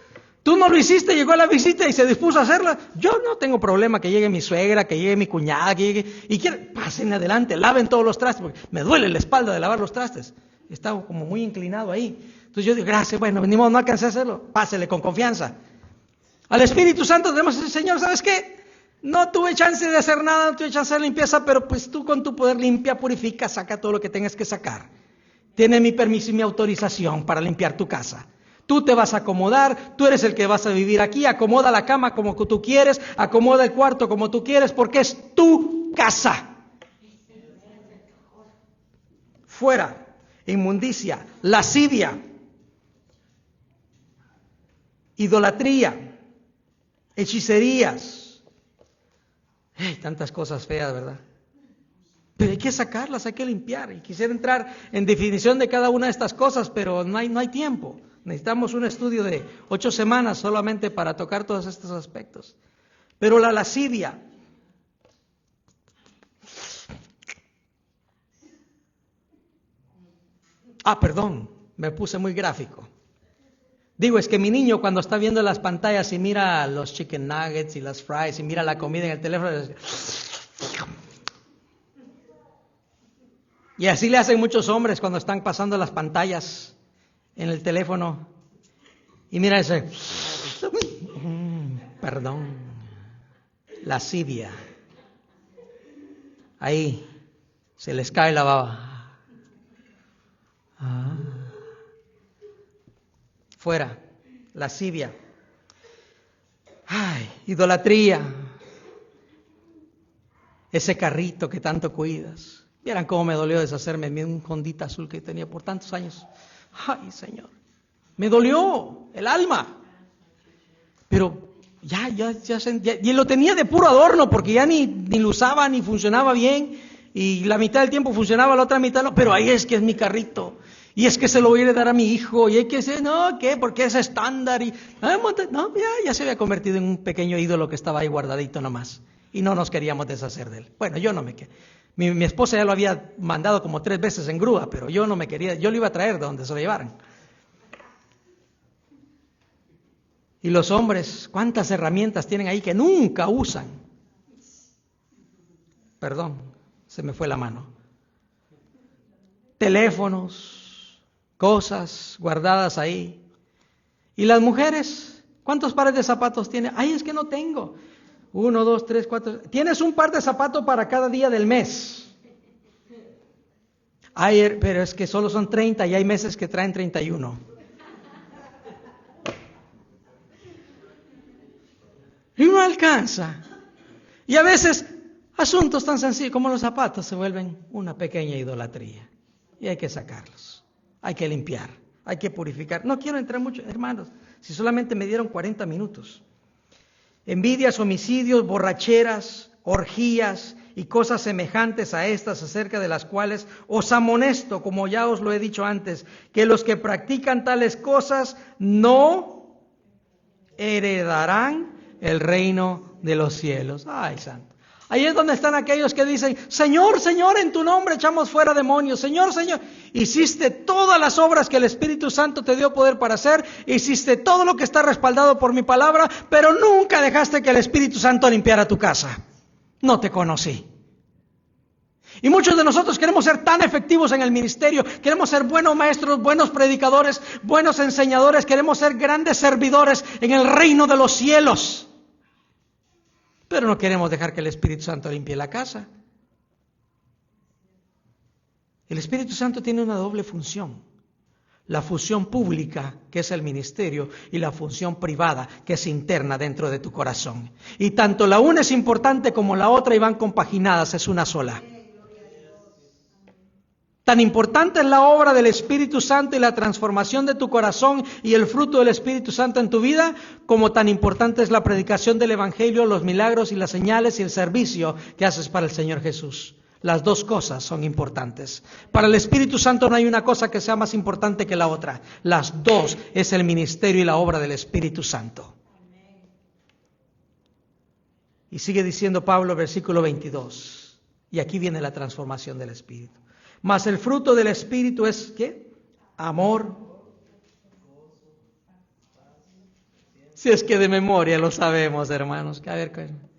Tú no lo hiciste, llegó a la visita y se dispuso a hacerla. Yo no tengo problema que llegue mi suegra, que llegue mi cuñada, que llegue y pasen adelante, laven todos los trastes, porque me duele la espalda de lavar los trastes. Estaba como muy inclinado ahí. Entonces yo digo, gracias, bueno, ni modo, no alcancé a hacerlo. Pásele con confianza. Al Espíritu Santo tenemos que decir, Señor, ¿sabes qué? No tuve chance de hacer nada, no tuve chance de limpieza, pero pues tú con tu poder limpia, purifica, saca todo lo que tengas que sacar. Tiene mi permiso y mi autorización para limpiar tu casa. Tú te vas a acomodar, tú eres el que vas a vivir aquí, acomoda la cama como tú quieres, acomoda el cuarto como tú quieres, porque es tu casa. Fuera, inmundicia, lascivia, idolatría, hechicerías. Hay tantas cosas feas, ¿verdad? Pero hay que sacarlas, hay que limpiar. Y quisiera entrar en definición de cada una de estas cosas, pero no hay tiempo. Necesitamos un estudio de 8 semanas solamente para tocar todos estos aspectos. Pero la lascivia. Perdón, me puse muy gráfico. Digo, es que mi niño cuando está viendo las pantallas y mira los chicken nuggets y las fries y mira la comida en el teléfono, y así le hacen muchos hombres cuando están pasando las pantallas en el teléfono y mira ese, perdón, lascivia. Ahí se les cae la baba. Fuera, lascivia. Idolatría. Ese carrito que tanto cuidas. Vieran cómo me dolió deshacerme de un Hondita azul que tenía por tantos años. Ay, Señor, me dolió el alma. Pero ya, y lo tenía de puro adorno porque ya ni lo usaba ni funcionaba bien. Y la mitad del tiempo funcionaba, la otra mitad no. Pero ahí es que es mi carrito. Y es que se lo voy a heredar a mi hijo. Y hay que decir, no, ¿qué? Porque es estándar. Y no, ya se había convertido en un pequeño ídolo que estaba ahí guardadito nomás. Y no nos queríamos deshacer de él. Bueno, yo no me quería. Mi esposa ya lo había mandado como 3 veces en grúa, pero yo no me quería. Yo lo iba a traer de donde se lo llevaran. Y los hombres, ¿cuántas herramientas tienen ahí que nunca usan? Perdón, se me fue la mano. Teléfonos, cosas guardadas ahí. ¿Y las mujeres? ¿Cuántos pares de zapatos tienen? Ay, es que no tengo. 1, 2, 3, 4. Tienes un par de zapatos para cada día del mes. Ay, pero es que solo son 30 y hay meses que traen 31. Y no alcanza. Y a veces asuntos tan sencillos como los zapatos se vuelven una pequeña idolatría. Y hay que sacarlos. Hay que limpiar. Hay que purificar. No quiero entrar mucho, hermanos, si solamente me dieron 40 minutos. Envidias, homicidios, borracheras, orgías y cosas semejantes a estas, acerca de las cuales os amonesto, como ya os lo he dicho antes, que los que practican tales cosas no heredarán el reino de los cielos. Ay, santo. Ahí es donde están aquellos que dicen, Señor, Señor, en tu nombre echamos fuera demonios. Señor, Señor, hiciste todas las obras que el Espíritu Santo te dio poder para hacer, hiciste todo lo que está respaldado por mi palabra, pero nunca dejaste que el Espíritu Santo limpiara tu casa. no te conocí. Y muchos de nosotros queremos ser tan efectivos en el ministerio, queremos ser buenos maestros, buenos predicadores, buenos enseñadores, queremos ser grandes servidores en el reino de los cielos. Pero no queremos dejar que el Espíritu Santo limpie la casa. El Espíritu Santo tiene una doble función. La función pública, que es el ministerio, y la función privada, que es interna dentro de tu corazón. Y tanto la una es importante como la otra y van compaginadas, es una sola. Tan importante es la obra del Espíritu Santo y la transformación de tu corazón y el fruto del Espíritu Santo en tu vida, como tan importante es la predicación del Evangelio, los milagros y las señales y el servicio que haces para el Señor Jesús. Las dos cosas son importantes. Para el Espíritu Santo no hay una cosa que sea más importante que la otra. Las dos es el ministerio y la obra del Espíritu Santo. Y sigue diciendo Pablo, versículo 22. Y aquí viene la transformación del Espíritu. Mas el fruto del Espíritu es, ¿qué? Amor. Si es que de memoria lo sabemos, hermanos. A ver,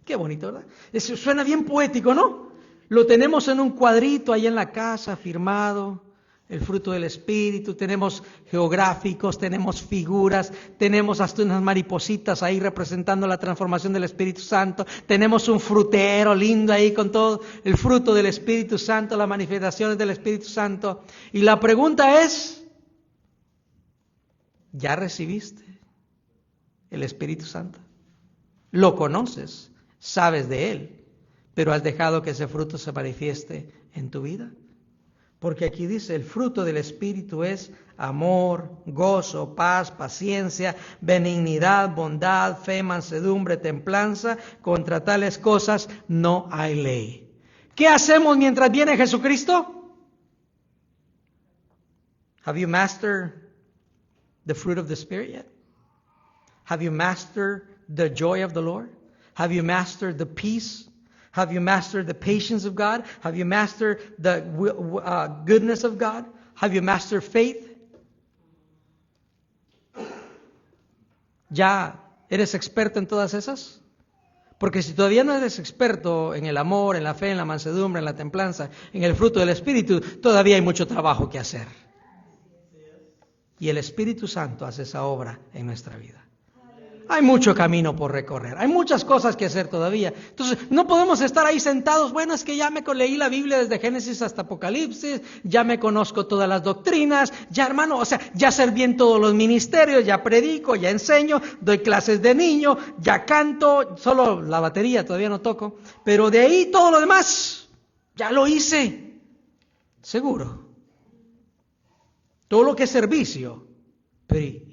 qué bonito, ¿verdad? Eso suena bien poético, ¿no? Lo tenemos en un cuadrito ahí en la casa, firmado. El fruto del Espíritu, tenemos geográficos, tenemos figuras, tenemos hasta unas maripositas ahí representando la transformación del Espíritu Santo, tenemos un frutero lindo ahí con todo el fruto del Espíritu Santo, las manifestaciones del Espíritu Santo. Y la pregunta es, ¿ya recibiste el Espíritu Santo? ¿Lo conoces? ¿Sabes de Él? ¿Pero has dejado que ese fruto se manifieste en tu vida? Porque aquí dice, el fruto del Espíritu es amor, gozo, paz, paciencia, benignidad, bondad, fe, mansedumbre, templanza. Contra tales cosas no hay ley. ¿Qué hacemos mientras viene Jesucristo? Have you mastered the fruit of the Spirit yet? Have you mastered the joy of the Lord? Have you mastered the peace? Have you mastered the patience of God? Have you mastered the goodness of God? Have you mastered faith? ¿Ya eres experto en todas esas? Porque si todavía no eres experto en el amor, en la fe, en la mansedumbre, en la templanza, en el fruto del Espíritu, todavía hay mucho trabajo que hacer. Y el Espíritu Santo hace esa obra en nuestra vida. Hay mucho camino por recorrer, hay muchas cosas que hacer todavía. Entonces, no podemos estar ahí sentados, bueno, es que ya me leí la Biblia desde Génesis hasta Apocalipsis, ya me conozco todas las doctrinas, ya hermano, o sea, ya serví en todos los ministerios, ya predico, ya enseño, doy clases de niño, ya canto, solo la batería todavía no toco, pero de ahí todo lo demás, ya lo hice, seguro. Todo lo que es servicio, pero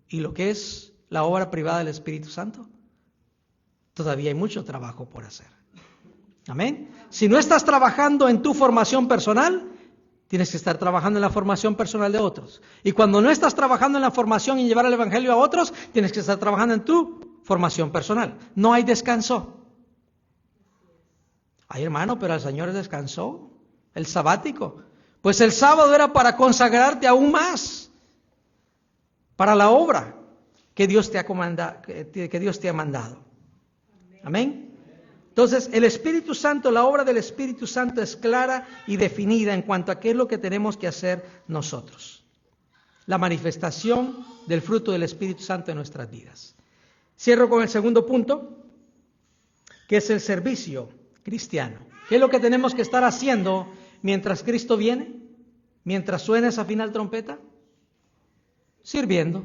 ¿y lo que es la obra privada del Espíritu Santo? Todavía hay mucho trabajo por hacer. Amén. Si no estás trabajando en tu formación personal, tienes que estar trabajando en la formación personal de otros. Y cuando no estás trabajando en la formación y llevar el Evangelio a otros, tienes que estar trabajando en tu formación personal. No hay descanso. Ay, hermano, pero el Señor descansó. El sabático. Pues el sábado era para consagrarte aún más para la obra que Dios te ha comandado, que Dios te ha mandado. Amén. Entonces, el Espíritu Santo, la obra del Espíritu Santo es clara y definida en cuanto a qué es lo que tenemos que hacer nosotros. La manifestación del fruto del Espíritu Santo en nuestras vidas. Cierro con el segundo punto, que es el servicio cristiano. ¿Qué es lo que tenemos que estar haciendo mientras Cristo viene? Mientras suena esa final trompeta. Sirviendo.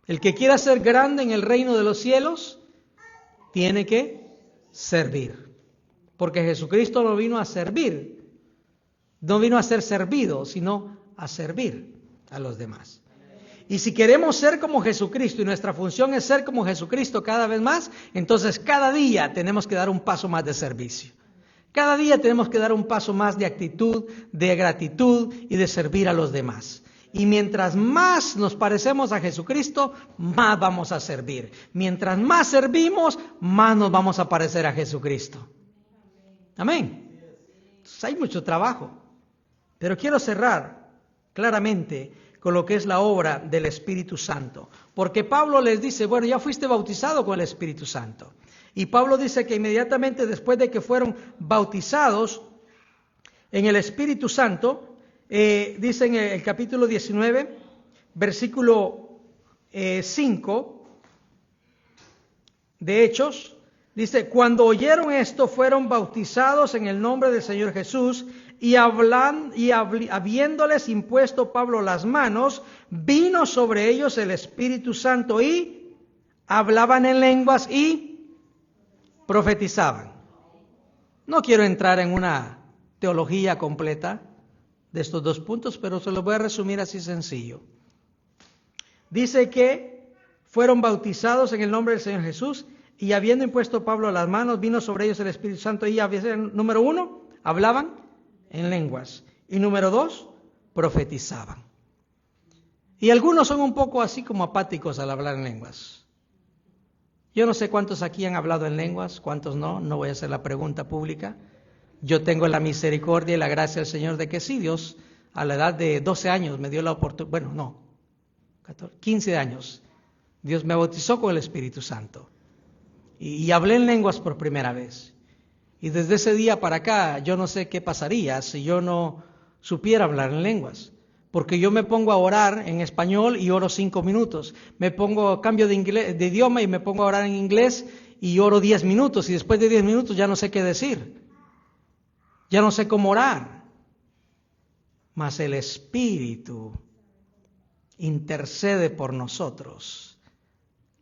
El que quiera ser grande en el reino de los cielos, tiene que servir. Porque Jesucristo no vino a servir, no vino a ser servido, sino a servir a los demás. Y si queremos ser como Jesucristo, y nuestra función es ser como Jesucristo cada vez más, entonces cada día tenemos que dar un paso más de servicio. Cada día tenemos que dar un paso más de actitud, de gratitud y de servir a los demás. Y mientras más nos parecemos a Jesucristo, más vamos a servir. Mientras más servimos, más nos vamos a parecer a Jesucristo. Amén. Entonces, hay mucho trabajo. Pero quiero cerrar claramente con lo que es la obra del Espíritu Santo. Porque Pablo les dice, bueno, ya fuiste bautizado con el Espíritu Santo. Y Pablo dice que inmediatamente después de que fueron bautizados en el Espíritu Santo, dice en el capítulo 19, versículo 5 de Hechos, dice, cuando oyeron esto fueron bautizados en el nombre del Señor Jesús y habiéndoles impuesto Pablo las manos, vino sobre ellos el Espíritu Santo y hablaban en lenguas y profetizaban. No quiero entrar en una teología completa de estos dos puntos, pero se los voy a resumir así sencillo. Dice que fueron bautizados en el nombre del Señor Jesús y habiendo impuesto Pablo las manos, vino sobre ellos el Espíritu Santo y, número 1, hablaban en lenguas y número 2, profetizaban. Y algunos son un poco así como apáticos al hablar en lenguas. Yo no sé cuántos aquí han hablado en lenguas, cuántos no voy a hacer la pregunta pública. Yo tengo la misericordia y la gracia del Señor de que sí, Dios a la edad de 12 años me dio la oportunidad, 15 años, Dios me bautizó con el Espíritu Santo y hablé en lenguas por primera vez. Y desde ese día para acá yo no sé qué pasaría si yo no supiera hablar en lenguas. Porque yo me pongo a orar en español y oro 5 minutos. Cambio de idioma y me pongo a orar en inglés y oro 10 minutos. Y después de 10 minutos ya no sé qué decir. Ya no sé cómo orar. Mas el Espíritu intercede por nosotros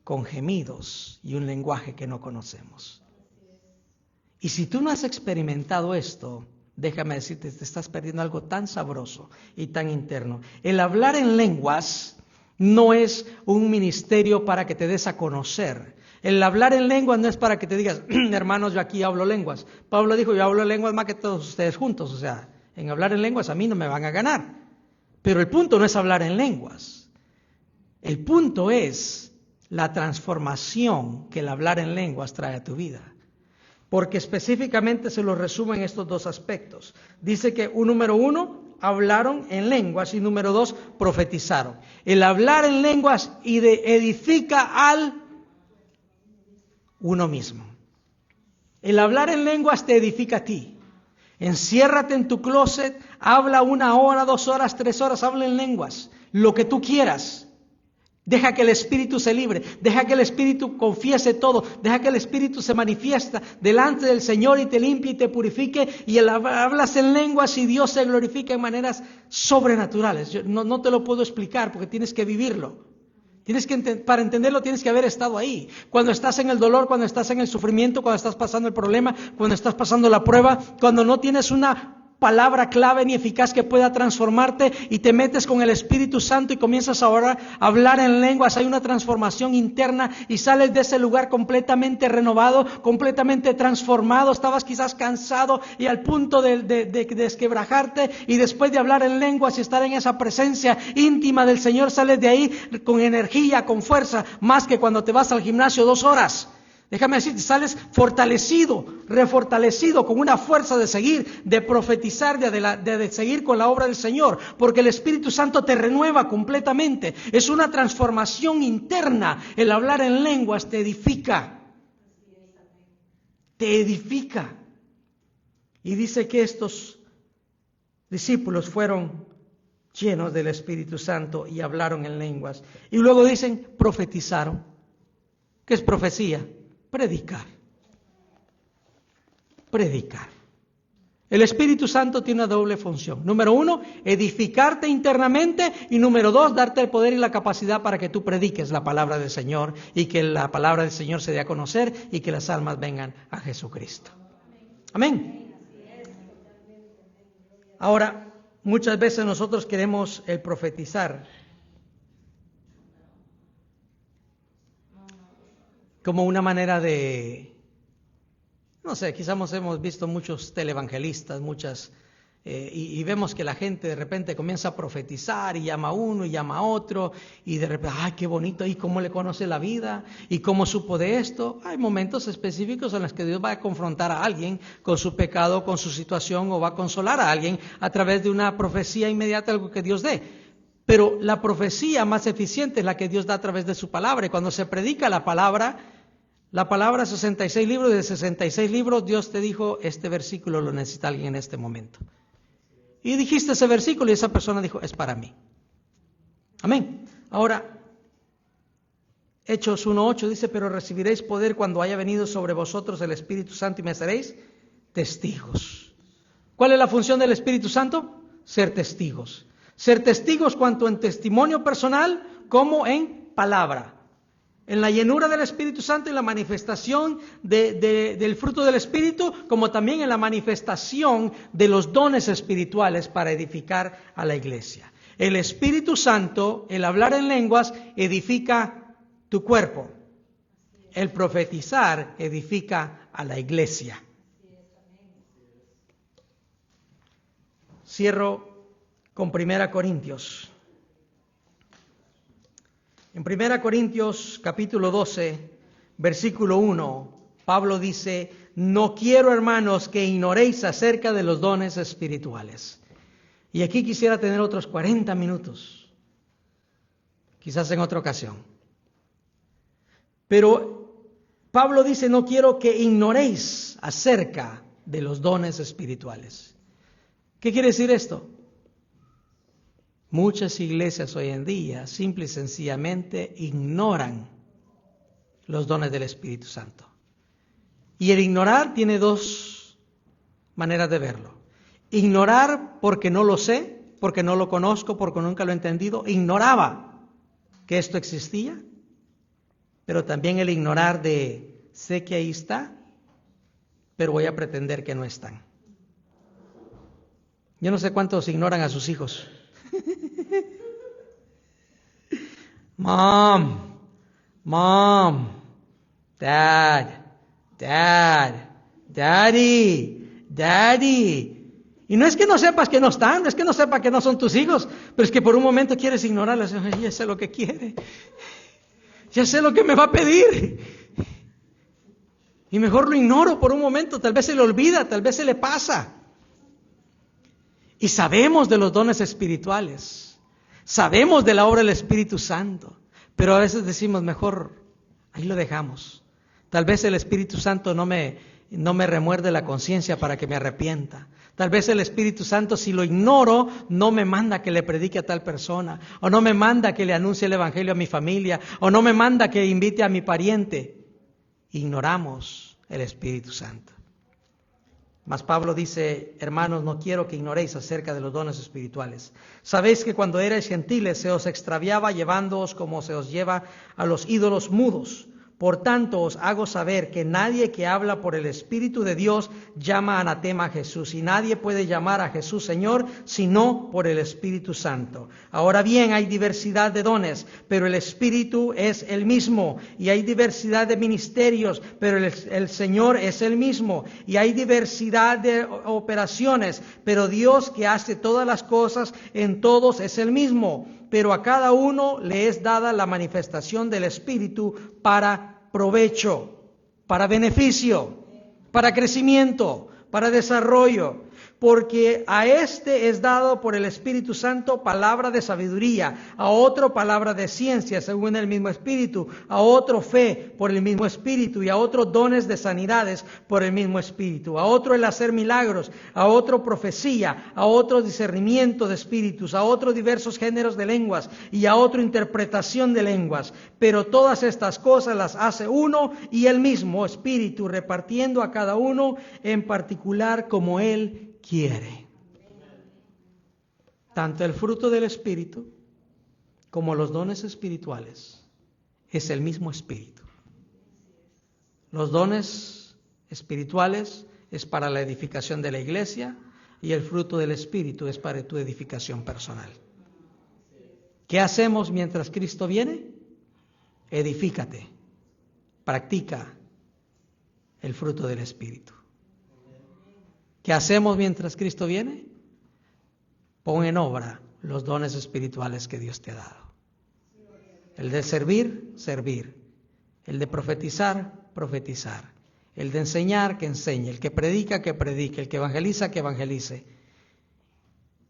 con gemidos y un lenguaje que no conocemos. Y si tú no has experimentado esto, déjame decirte, te estás perdiendo algo tan sabroso y tan interno. El hablar en lenguas no es un ministerio para que te des a conocer. El hablar en lenguas no es para que te digas, hermanos, yo aquí hablo lenguas. Pablo dijo, yo hablo lenguas más que todos ustedes juntos. O sea, en hablar en lenguas a mí no me van a ganar. Pero el punto no es hablar en lenguas. El punto es la transformación que el hablar en lenguas trae a tu vida. Porque específicamente se lo resumo en estos dos aspectos. Dice que número 1, hablaron en lenguas y número 2, profetizaron. El hablar en lenguas edifica al uno mismo. El hablar en lenguas te edifica a ti. Enciérrate en tu closet, habla 1 hora, 2 horas, 3 horas, habla en lenguas, lo que tú quieras. Deja que el Espíritu se libre, deja que el Espíritu confiese todo, deja que el Espíritu se manifiesta delante del Señor y te limpie y te purifique y hablas en lenguas y Dios se glorifica en maneras sobrenaturales. Yo no te lo puedo explicar porque tienes que vivirlo. Para entenderlo tienes que haber estado ahí. Cuando estás en el dolor, cuando estás en el sufrimiento, cuando estás pasando el problema, cuando estás pasando la prueba, cuando no tienes una palabra clave ni eficaz que pueda transformarte y te metes con el Espíritu Santo y comienzas ahora a hablar en lenguas, hay una transformación interna y sales de ese lugar completamente renovado, completamente transformado. Estabas quizás cansado y al punto de desquebrajarte, y después de hablar en lenguas y estar en esa presencia íntima del Señor, sales de ahí con energía, con fuerza, más que cuando te vas al gimnasio 2 horas. Déjame decirte, sales fortalecido, refortalecido, con una fuerza de seguir, de profetizar, de seguir con la obra del Señor, porque el Espíritu Santo te renueva completamente. Es una transformación interna. El hablar en lenguas te edifica. Te edifica. Y dice que estos discípulos fueron llenos del Espíritu Santo y hablaron en lenguas. Y luego dicen, profetizaron. ¿Qué es profecía? Predicar. Predicar. El Espíritu Santo tiene una doble función. Número 1, edificarte internamente. Y número 2, darte el poder y la capacidad para que tú prediques la palabra del Señor y que la palabra del Señor se dé a conocer y que las almas vengan a Jesucristo. Amén. Ahora, muchas veces nosotros queremos el profetizar como una manera de, no sé, quizás hemos visto muchos televangelistas, y vemos que la gente de repente comienza a profetizar y llama a uno y llama a otro, y de repente, ¡ay, qué bonito! ¿Y cómo le conoce la vida? ¿Y cómo supo de esto? Hay momentos específicos en los que Dios va a confrontar a alguien con su pecado, con su situación, o va a consolar a alguien a través de una profecía inmediata, algo que Dios dé. Pero la profecía más eficiente es la que Dios da a través de su palabra, y cuando se predica la palabra la palabra 66 libros, y de 66 libros Dios te dijo, este versículo lo necesita alguien en este momento. Y dijiste ese versículo y esa persona dijo, es para mí. Amén. Ahora, Hechos 1:8 dice, pero recibiréis poder cuando haya venido sobre vosotros el Espíritu Santo y me seréis testigos. ¿Cuál es la función del Espíritu Santo? Ser testigos. Ser testigos tanto en testimonio personal como en palabra. En la llenura del Espíritu Santo y la manifestación del fruto del Espíritu, como también en la manifestación de los dones espirituales para edificar a la iglesia. El Espíritu Santo, el hablar en lenguas, edifica tu cuerpo. El profetizar edifica a la iglesia. Cierro con 1 Corintios. En 1 Corintios capítulo 12, versículo 1, Pablo dice, no quiero, hermanos, que ignoréis acerca de los dones espirituales. Y aquí quisiera tener otros 40 minutos, quizás en otra ocasión. Pero Pablo dice, no quiero que ignoréis acerca de los dones espirituales. ¿Qué quiere decir esto? Muchas iglesias hoy en día simple y sencillamente ignoran los dones del Espíritu Santo. Y el ignorar tiene dos maneras de verlo. Ignorar porque no lo sé, porque no lo conozco, porque nunca lo he entendido. Ignoraba que esto existía. Pero también el ignorar de, sé que ahí está, pero voy a pretender que no están. Yo no sé cuántos ignoran a sus hijos. Mom, Dad, Daddy. Y no es que no sepas que no están, no es que no sepas que no son tus hijos, pero es que por un momento quieres ignorarlos. Ya sé lo que quiere. Ya sé lo que me va a pedir. Y mejor lo ignoro por un momento. Tal vez se le olvida, tal vez se le pasa. Y sabemos de los dones espirituales. Sabemos de la obra del Espíritu Santo. Pero a veces decimos, mejor, ahí lo dejamos. Tal vez el Espíritu Santo no me remuerde la conciencia para que me arrepienta. Tal vez el Espíritu Santo, si lo ignoro, no me manda que le predique a tal persona, o no me manda que le anuncie el Evangelio a mi familia, o no me manda que invite a mi pariente. Ignoramos el Espíritu Santo. Mas Pablo dice, hermanos, no quiero que ignoréis acerca de los dones espirituales. Sabéis que cuando erais gentiles se os extraviaba llevándoos como se os lleva a los ídolos mudos. Por tanto, os hago saber que nadie que habla por el Espíritu de Dios llama anatema a Jesús, y nadie puede llamar a Jesús Señor, sino por el Espíritu Santo. Ahora bien, hay diversidad de dones, pero el Espíritu es el mismo, y hay diversidad de ministerios, pero el Señor es el mismo, y hay diversidad de operaciones, pero Dios que hace todas las cosas en todos es el mismo. Pero a cada uno le es dada la manifestación del Espíritu para provecho, para beneficio, para crecimiento, para desarrollo. Porque a este es dado por el Espíritu Santo palabra de sabiduría, a otro palabra de ciencia según el mismo Espíritu, a otro fe por el mismo Espíritu, y a otro dones de sanidades por el mismo Espíritu, a otro el hacer milagros, a otro profecía, a otro discernimiento de espíritus, a otro diversos géneros de lenguas, y a otro interpretación de lenguas. Pero todas estas cosas las hace uno y el mismo Espíritu, repartiendo a cada uno en particular como Él quiere. Tanto el fruto del Espíritu como los dones espirituales es el mismo Espíritu. Los dones espirituales es para la edificación de la iglesia y el fruto del Espíritu es para tu edificación personal. ¿Qué hacemos mientras Cristo viene? Edifícate, practica el fruto del Espíritu. ¿Qué hacemos mientras Cristo viene? Pon en obra los dones espirituales que Dios te ha dado. El de servir, servir. El de profetizar, profetizar. El de enseñar, que enseñe. El que predica, que predique. El que evangeliza, que evangelice.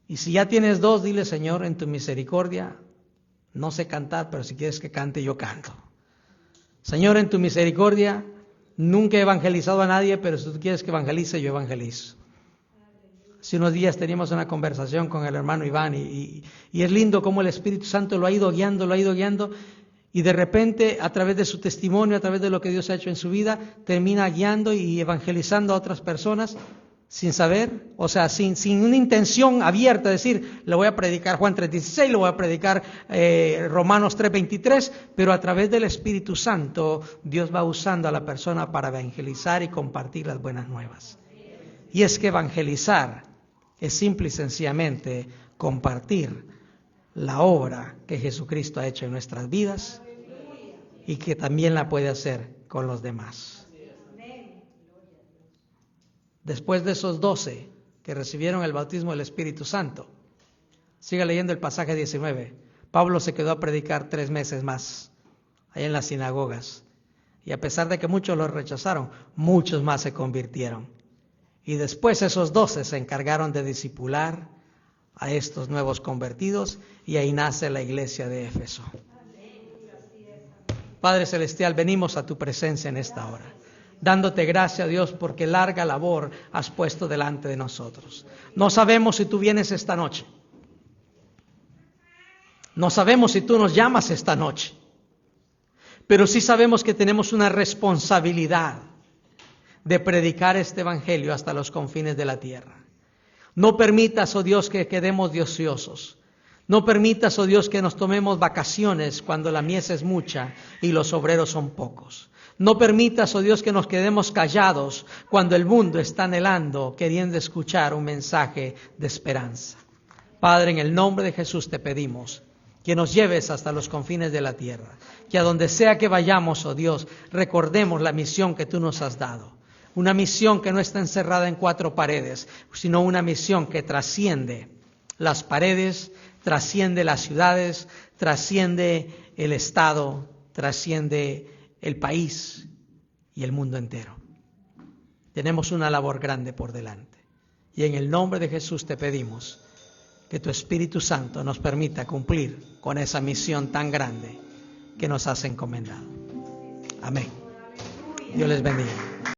Y si ya tienes dos, dile, Señor, en tu misericordia, no sé cantar, pero si quieres que cante, yo canto. Señor, en tu misericordia, Nunca he evangelizado a nadie, pero si tú quieres que evangelice, yo evangelizo. Hace unos días teníamos una conversación con el hermano Iván y es lindo cómo el Espíritu Santo lo ha ido guiando y de repente a través de su testimonio, a través de lo que Dios ha hecho en su vida, termina guiando y evangelizando a otras personas sin saber, o sea, sin una intención abierta, de decir, le voy a predicar Juan 3:16, le voy a predicar Romanos 3:23, pero a través del Espíritu Santo Dios va usando a la persona para evangelizar y compartir las buenas nuevas. Y es que evangelizar es simple y sencillamente compartir la obra que Jesucristo ha hecho en nuestras vidas y que también la puede hacer con los demás. Después de esos 12 que recibieron el bautismo del Espíritu Santo, siga leyendo el pasaje 19, Pablo se quedó a predicar 3 meses más allá en las sinagogas y a pesar de que muchos lo rechazaron, muchos más se convirtieron. Y después esos 12 se encargaron de discipular a estos nuevos convertidos y ahí nace la iglesia de Éfeso. Padre Celestial, venimos a tu presencia en esta hora, dándote gracias, Dios, porque larga labor has puesto delante de nosotros. No sabemos si tú vienes esta noche. No sabemos si tú nos llamas esta noche. Pero sí sabemos que tenemos una responsabilidad de predicar este evangelio hasta los confines de la tierra. No permitas, oh Dios, que quedemos de ociosos. No permitas, oh Dios, que nos tomemos vacaciones cuando la mies es mucha y los obreros son pocos. No permitas, oh Dios, que nos quedemos callados cuando el mundo está anhelando, queriendo escuchar un mensaje de esperanza. Padre, en el nombre de Jesús te pedimos que nos lleves hasta los confines de la tierra. Que a donde sea que vayamos, oh Dios, recordemos la misión que tú nos has dado. Una misión que no está encerrada en 4 paredes, sino una misión que trasciende las paredes, trasciende las ciudades, trasciende el estado, trasciende el país y el mundo entero. Tenemos una labor grande por delante. Y en el nombre de Jesús te pedimos que tu Espíritu Santo nos permita cumplir con esa misión tan grande que nos has encomendado. Amén. Dios les bendiga.